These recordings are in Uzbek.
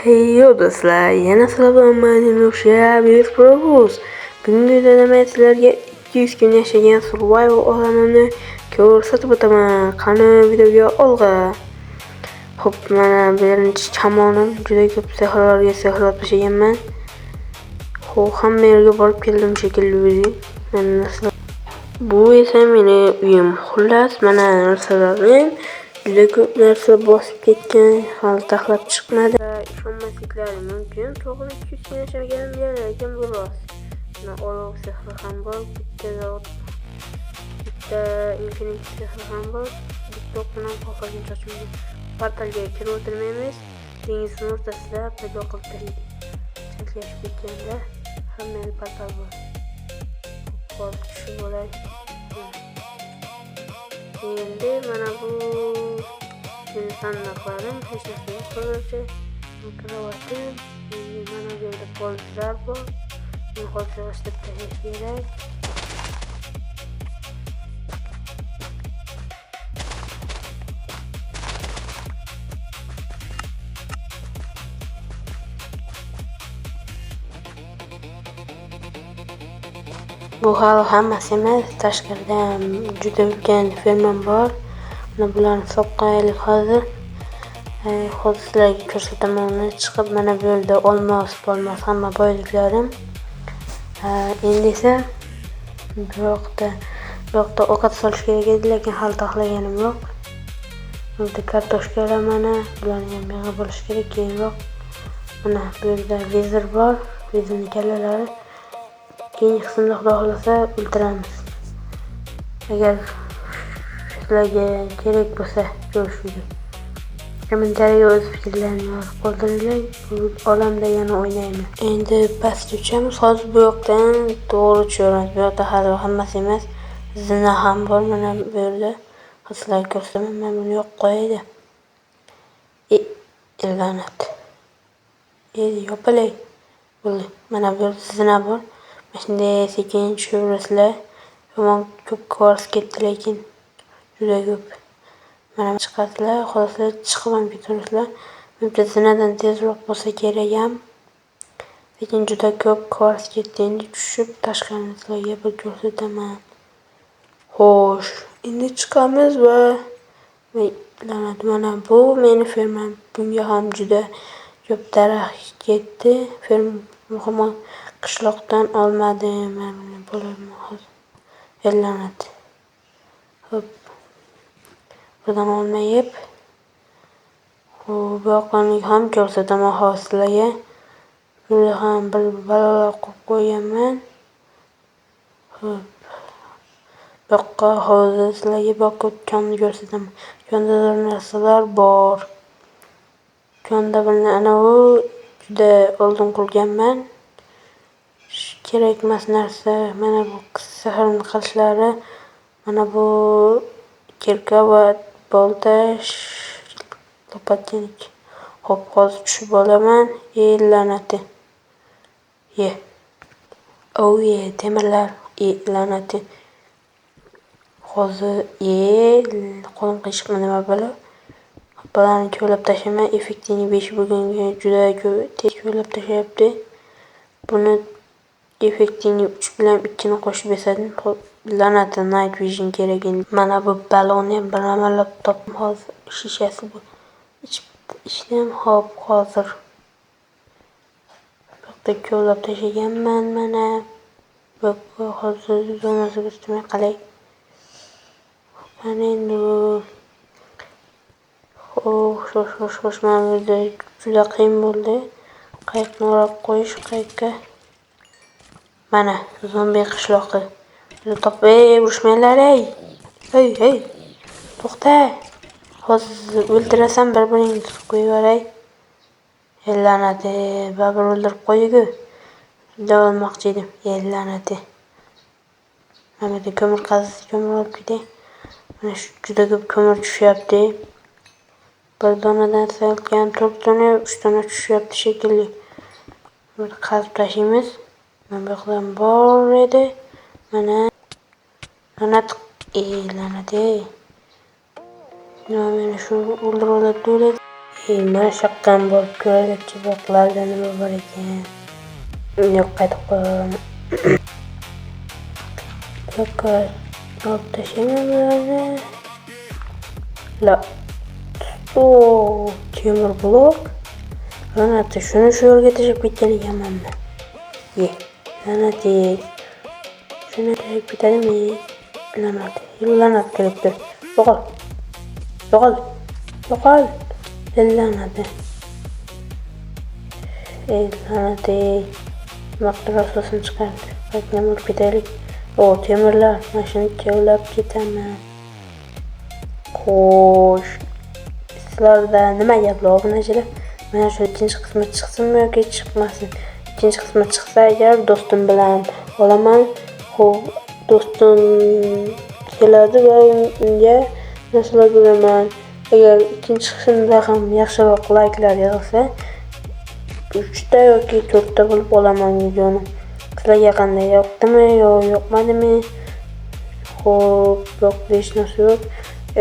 Heyo do'stlar, yana sizlar bilan men Provus. Bugungi videoda men sizlarga 200 kun yashagan survival olamini ko'rsatib o'taman. Qani videoga olg'a. Xo'p, mana birinchi chamonim juda ko'p sehrlarga sehrlab tashlaganman. Xo'p, hamma yerga borib keldim shekilli. Bu esa meni uyim. Xullas, mana narsalarim juda ko'p narsa bosib ketgan, hali taxlab chiqmadi. Ishonmasliklari mumkin. To'g'ri 200 kun yashaganim lekin bu rost. Mana olov sehri ham bor, bitta infinite sehri ham bor. Bitta o'qdan qo'rqagan chochimga portalga kirib o'tirmaymiz. Dengizning o'rtasida paydo qilib tashlaydi. Chalkashib ketganda hamma portal bor. Qo'l tushib bo'ladi. Endi mana bu sandiqlarim hech narsa yo'q hozircha. Kravatim, mana bu yerda polizlar bor. Buni hozir yig'ishtirib tashlash kerak. Bu hali hammasi emas, tashqarida juda ulkan fermam bor. Mana bularni sopqaylik hozir. Hozir sizlarga ko'rsataman uni chiqib, mana bu yerda olmos hamma boyliklarim. Endi esa bu yoqda ovqat solish kerak edi, lekin hali taxlaganim yo'q. Bunda kartoshkalar mana bularni ham yig'ib olish kerak keyinroq. Mana bu yerda vizir bor, vizirning kallalari. Keyingi qismda xudo xolasa o'ldiramiz. Agar sizlarga kerak bo'lsa ko'rish video. Kommentariyaga o'z fikrlaringizni yozib qoldiringlar. Bu olamda yana o'ynayman. Endi pastga tushamiz. Hozir bu yoqdan to'g'ri tushamiz. Bu yoqda hali hammasi emas. Zina ham bor mana bu yerda. Sizlarga ko'rsataman. Men buni yo'q qo'yaydi. La'nat. Yopilay. Bo'ldi. Mana bu yerda zina bor. Shunday sekin tushaverasizlar. Yomon ko'p kors ketdi lekin juda ko'p. Mana chiqasizlar, xohlasizlar chiqib ham ketaverasizlar. Menimcha zinadan tezroq bo'lsa kerak ham. Lekin juda ko'p kors ketdi. Endi tushib tashqarini sizlarga bir ko'rsataman. Xo'sh, endi chiqamiz va la'nat, mana bu meni fermam. Bunga ham juda ko'p daraxt ketdi. Muhimi qishloqdan olmadim. Mana bo'laman hozir. La'nat. Hop. Buradan olmayib. Bu yoqlarni ham ko'rsataman hozirlarga. Burada ham bir balolar qo'yib qo'yganman. Hop. Bu yoqqa hozir sizlarga bakotchani ko'rsataman. Yonda narsalar bor. Yonda bilan ana u juda oldin qurganman. Kerakmas narsa, mana bu sehrni qilishlari, mana bu kirka va bolta, lopatnik. Hop, hozir tushib olaman. La'nati. Temirlar. La'nati. Hozir qo'lim qiyshiqmi nima bo'lib? Bularni ko'lab tashlaman. Effektining 5 bo'lganga juda tez ko'lab tashlayapti. Buni effektining 3 bilan 2 ni qo'shib esadim. La'nati night vision kerak endi. Mana bu balonni ham bir amallab topdim hozir. Shishasi bu. Ishdam hop hozir. Bitta ko'lab tashlaganman mana. Bu hozir zonasiga ustimay qalay. Mana endi xo'sh, mana bu juda qiyin bo'ldi. Qayiqni o'rab qo'yish qayiqqa. Mana zombi qishloqi. Urushmanglar ey. Hey. To'xta. Hozir o'ldirasan bir-biringizni qo'yiveray. La'nati, baribir o'ldirib qo'ydi-ku. Juda olmoqchi edim. La'nati. Mana bu ko'mir olib ketay. Mana shu juda ko'p ko'mir tushyapti. Bir donadan salkam 4 dona, 3 dona tushyapti shekilli. Bir qazib tashlaymiz. Mana bu yoqdan bor edi. Mana la'nat. Mana shu o'ldirib oladi. Mana shaqqam borib ko'raylikchi buyoqlarda nima bor ekan. Yo'q, qaytib qo'yaman. Buyoqqa olib tashlayman bularni. La. Temir blok. Lanati shuni shu yerga tashlab ketgan ekanmanmi? Lanati. Shuni tashlab ketadimi? Lanat kelib tur. Yo'qol. Lanati. Lanati. Maqtar asosini chiqardi. Qaytgan bo'lib ketaylik. Temirlar, mana shuni kavlab ketaman. Xo'sh. Sizlarda nima gaplar obunachilar? Mana shu ikkinchi qismi chiqsinmi yoki chiqmasin? Ikkinchi qismi chiqsa agar do'stim bilan olaman. Xo'p, do'stim keladi va unga narsalar beraman. Agar ikkinchi qismda ham yaxshiroq layklar yig'ilsa, 3 ta yoki 4 ta bo'lib olaman videoni. Sizlarga qanday yoqdimi yo yoqmadimi? Xo'p, yo'q deyish narsa yo'q.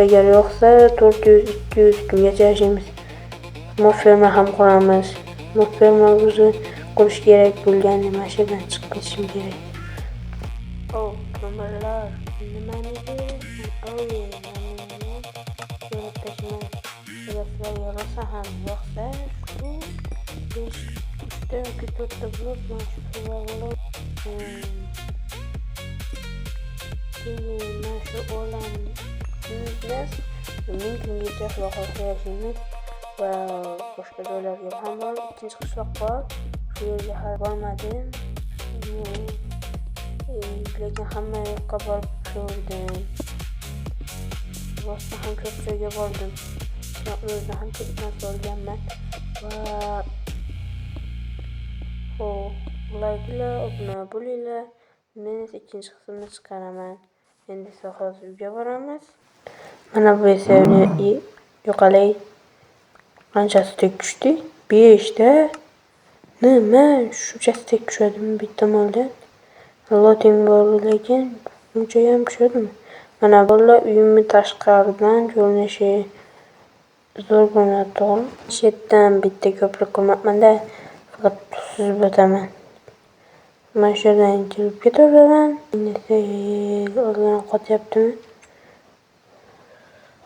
Agar yoqsa 400-200 kungacha yashaymiz. Ferma ham quramiz. Ferma o'zi qurish kerak bo'lganda mana shu yerdan chiqib ketishim kerak. Ko'mirlar nimaniki? Sizlarga rosa ham yoqsa, shu 5 yoki 4 ta blok mana shu blok. Mana shu olam biz ming kungacha quloqqa yashaymiz va boshqa joylarga ham bor. Ikkinchi qishloq bor. Shu yerga hali bormadim. Lekin hamma yoqqa borib ko'rdim. Boshqa ham ko'p joyga bordim. O'zimda ham ko'p narsa olganman va layklar, obuna bo'linglar. Men ikkinchi qismini chiqaraman. Endi hozir uyga boramiz. Mana bu esa yo'qolay. Qanchasi tek tushdi? 5 ta. Nima? Shunchasi tek tushadimi bitta moldan? Loting bor lekin buncha ham tushadimi? Mana bular uyimni tashqaridan ko'rinishi zo'r ko'rinadi. Chetdan bitta ko'prik qurmoqman-da, faqat suzib o'taman. Mana shu yerdan kirib ketaman. Endi ozgina qotyaptimi?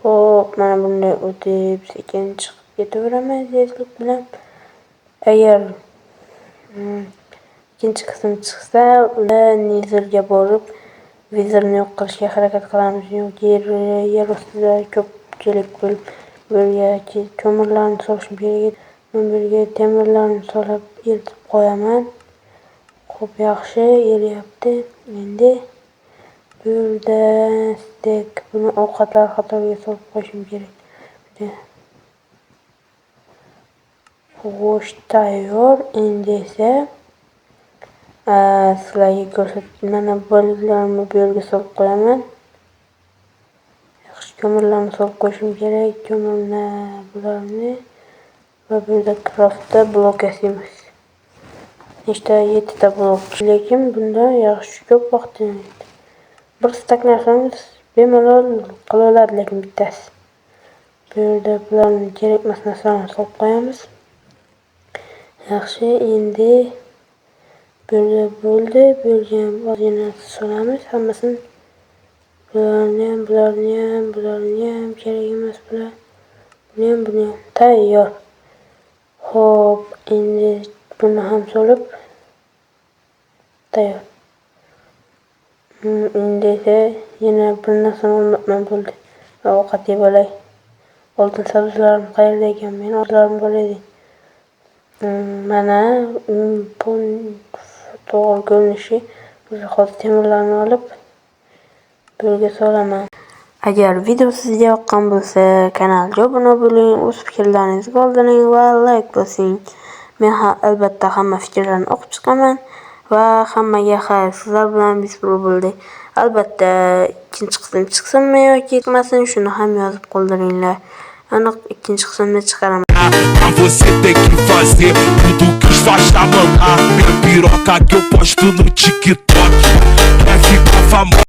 Xo'p, mana bunday o'tib sekin chiqib ketaveraman tezlik bilan. Agar ikkinchi qism chiqsa, unda Nizerga borib vizorni yo'q qilishga harakat qilamiz. Yer ostida ko'pchilik bo'lib yoki ko'mirlarni solishim kerak. Men birga temirlarni solib eritib qo'yaman. Xo'p, yaxshi eriyapti. Endi bu yerda stek buni ovqatlar qatoriga solib qo'yishim kerak. Xo'sh, tayyor. Endi esa sizlarga ko'rsatdim. Mana bo'liklarni bu yerga solib qo'yaman. Yaxshi ko'mirlarni solib qo'yishim kerak. Bularni va bu yerda craftda blok yasaymiz. Nechta 7 ta blok. Lekin bunda yaxshi ko'p vaqt yonadi. Bir stak narsamiz bemalol qila oladi, lekin bittasi. Bu yerda bularni kerakmas narsalarni solib qo'yamiz. Yaxshi, endi bu yerda bo'ldi. Bu yerga ozgina solamiz hammasini. Bularni ham kerak emas bular. Buni ham tayyor. Xo'p, endi buni ham solib tayyor. Endi esa yana bir narsani olmoqman bo'ldi. Ovqat yeb olay. Oldin sabzalarim qayerda ekan? Men o'zlarim bor edi. Mana to'g'ri ko'rinishi. Hozir temirlarni olib bu yerga solaman. Agar video sizga yoqqan bo'lsa, kanalga obuna bo'ling, o'z fikrlaringizni qoldiring va like bosing. Men albatta hamma fikrlarni o'qib chiqaman va hammaga xayr. Sizlar bilan bizbir bo'ldi. Albatta ikkinchi qism chiqsinmi yoki chiqmasin, shuni ham yozib qoldiringlar. Aniq ikkinchi qismni chiqaraman. Você tem que fazer tudo que os faixa mandar. Minha piroca que eu posto no TikTok. Quer ficar famoso?